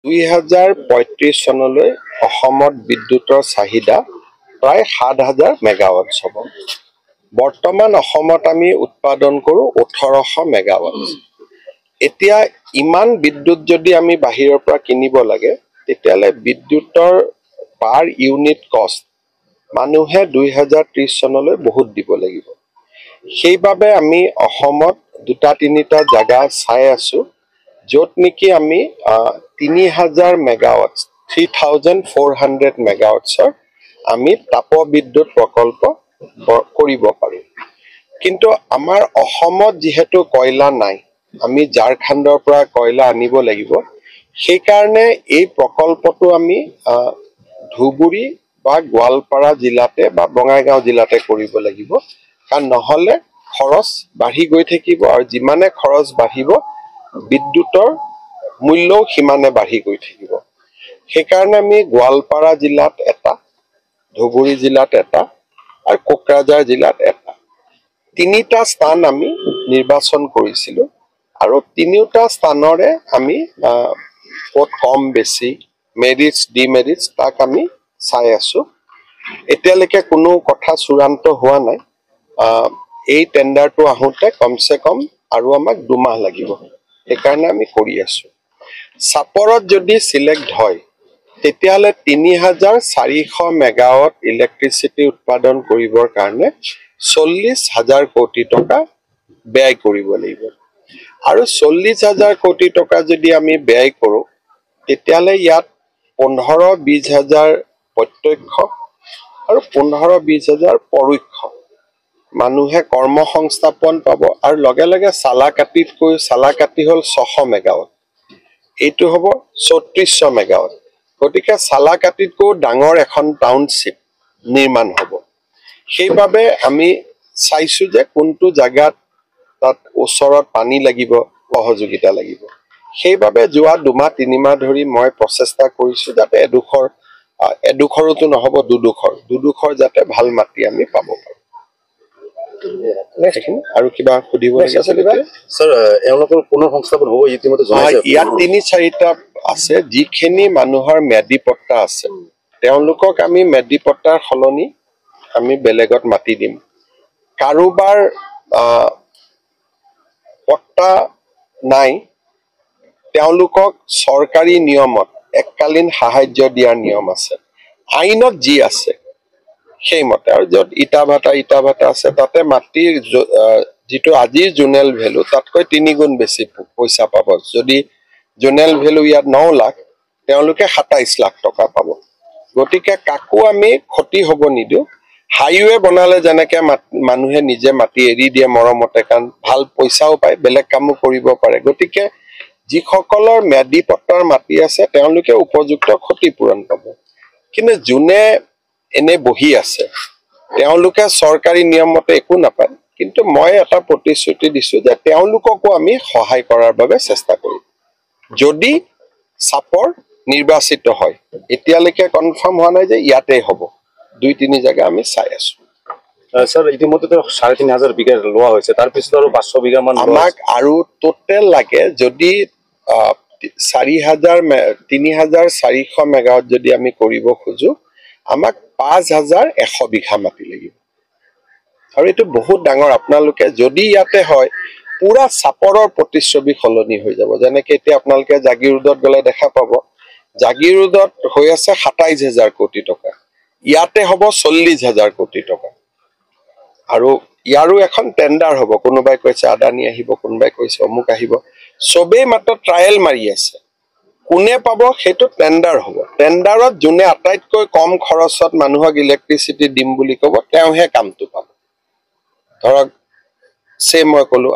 2035 চনলৈ অসমত বিদ্যুতৰ চাহিদা প্ৰায় 7,000 মেগাৱাট হ'ব। বৰ্তমান অসমত আমি উৎপাদন কৰোঁ 1800 মেগাৱাট। এতিয়া ইমান বিদ্যুৎ যদি আমি বাহিৰৰ পৰা কিনিব লাগে তেতিয়ালে বিদ্যুতৰ পাৰ ইউনিট কষ্ট মানুহে 2030 চনলৈ বহুত দিব লাগিব। সেইবাবে আমি অসমত দুটা তিনিটা জাগা চাই আছো য'ত নেকি আমি 3000 মেগাৱাট 3400 মেগাৱাটছৰ আমি তাপবিদ্যুৎ প্ৰকল্প কৰিব পাৰোঁ। কিন্তু আমাৰ অসমত যিহেতু কয়লা নাই, আমি ঝাৰখণ্ডৰ পৰা কয়লা আনিব লাগিব। সেইকাৰণে এই প্ৰকল্পটো আমি ধুবুৰী বা গোৱালপাৰা জিলাতে বা বঙাইগাঁও জিলাতে কৰিব লাগিব। কাৰণ নহ'লে খৰচ বাঢ়ি গৈ থাকিব আৰু যিমানে খৰচ বাঢ়িব বিদ্যুতৰ মূল্যও সিমানে বাঢ়ি গৈ থাকিব। সেইকাৰণে আমি গোৱালপাৰা জিলাত এটা, ধুবুৰী জিলাত এটা আৰু কোকৰাঝাৰ জিলাত এটা, তিনিটা স্থান আমি নিৰ্বাচন কৰিছিলোঁ আৰু তিনিওটা স্থানৰে আমি ক'ত কম বেছি মেৰিটছ ডিমেৰিটছ তাক আমি চাই আছো। এতিয়ালৈকে কোনো কথা চূড়ান্ত হোৱা নাই। এই টেণ্ডাৰটো আহোঁতে কমচে কম আৰু আমাক 2 মাহ লাগিব। সেইকাৰণে আমি কৰি আছো। চাপৰত যদি চিলেক্ট হয় তেতিয়াহ'লে 3400 মেগাৱাট ইলেক্ট্ৰিচিটি উৎপাদন কৰিবৰ কাৰণে 40,000 কোটি টকা ব্যয় কৰিব লাগিব। আৰু 40,000 কোটি টকা যদি আমি ব্যয় কৰোঁ তেতিয়াহ'লে ইয়াত 15-20 হাজাৰ প্ৰত্যক্ষ আৰু 15-20 পৰোক্ষ মানুহে কৰ্ম সংস্থাপন পাব। আৰু লগে লগে চালাকাটি হ'ল 600 মেগাৱাট, এইটো হ'ব 3400 মেগাৱাট। গতিকে চালাকাটিতকৈ ডাঙৰ এখন টাউনশ্বিপ নিৰ্মাণ হ'ব। সেইবাবে আমি চাইছো যে কোনটো জাগাত তাত ওচৰত পানী লাগিব, সহযোগিতা লাগিব। সেইবাবে যোৱা 2-3 মাহ ধৰি মই প্ৰচেষ্টা কৰিছো যাতে এডোখৰতো নহ'ব দুডোখৰ যাতে ভাল মাটি আমি পাব পাৰোঁ। আৰু কিবা সুধিব লাগে স্যাৰ? এওঁলোকৰ পুনৰ সংস্থাপন হ'ব ইতিমধ্যে জনাইছে। ইয়াত 3-4টা আছে যিখিনি মানুহৰ ম্যাদী পট্টা আছে তেওঁলোকক আমি ম্যাদী পট্টাৰ সলনি আমি বেলেগত মাতি দিম। কাৰোবাৰ পট্টা নাই তেওঁলোকক চৰকাৰী নিয়মত এককালীন সাহায্য দিয়াৰ নিয়ম আছে, আইনত যি আছে সেইমতে। আৰু য'ত ইটা ভাটা আছে তাতে মাটিৰ যিটো আজিৰ জোনেল ভেলু তাতকৈ 3 গুণ বেছি পইচা পাব। যদি জোনেল ভেলু ইয়াত 9 লাখ তেওঁলোকে 27 লাখ টকা পাব। গতিকে কাকো আমি ক্ষতি হ'ব নিদিওঁ। হাইৱে বনালে যেনেকে মানুহে নিজে মাটি এৰি দিয়ে মৰমতে, কাৰণ ভাল পইচাও পায়, বেলেগ কামো কৰিব পাৰে। গতিকে যিসকলৰ ম্যাদী পট্টাৰ মাটি আছে তেওঁলোকে উপযুক্ত ক্ষতিপূৰণ পাব। কিন্তু যোনে এনে বহি আছে তেওঁলোকে চৰকাৰী নিয়মমতে একো নাপায়। কিন্তু মই এটা প্ৰতিশ্ৰুতি দিছো যে তেওঁলোককো আমি সহায় কৰাৰ বাবে চেষ্টা কৰিম যদি চাপৰ নিৰ্বাচিত হয়। এতিয়ালৈকে কনফাৰ্ম হোৱা নাই যে ইয়াতে হ'ব, 2-3 জাগা আমি চাই আছো। স্যার ইতিমধ্যে 3500 বিঘা লোৱা হৈছে, তাৰ পিছত আৰু 500 বিঘা মান আমাক আৰু টোটেল লাগে। যদি 3400 মেগাৱাট যদি আমি কৰিব খোজো আমাক 5100 বিঘা মাটি লাগিব। আৰু এইটো বহুত ডাঙৰ। আপোনালোকে যদি ইয়াতে হয় পুৰা চাপৰৰ প্ৰতিচ্ছবি সলনি হৈ যাব। যেনেকে এতিয়া আপোনালোকে জাগিৰোডত গ'লে দেখা পাব জাগিৰোডত হৈ আছে 27,000 কোটি টকা, ইয়াতে হ'ব 40,000 কোটি টকা। আৰু ইয়াৰো এখন টেণ্ডাৰ হ'ব। কোনোবাই কৈছে আদানী আহিব, কোনোবাই কৈছে অমুক আহিব। চবেই মাত্ৰ ট্ৰায়েল মাৰি আছে। কোনে পাব সেইটো টেণ্ডাৰ হ'ব। টেণ্ডাৰত যোনে আটাইতকৈ কম খৰচত মানুহক ইলেক্ট্ৰিচিটি দিম বুলি ক'ব তেওঁহে কামটো পাব। ধৰক মই ক'লো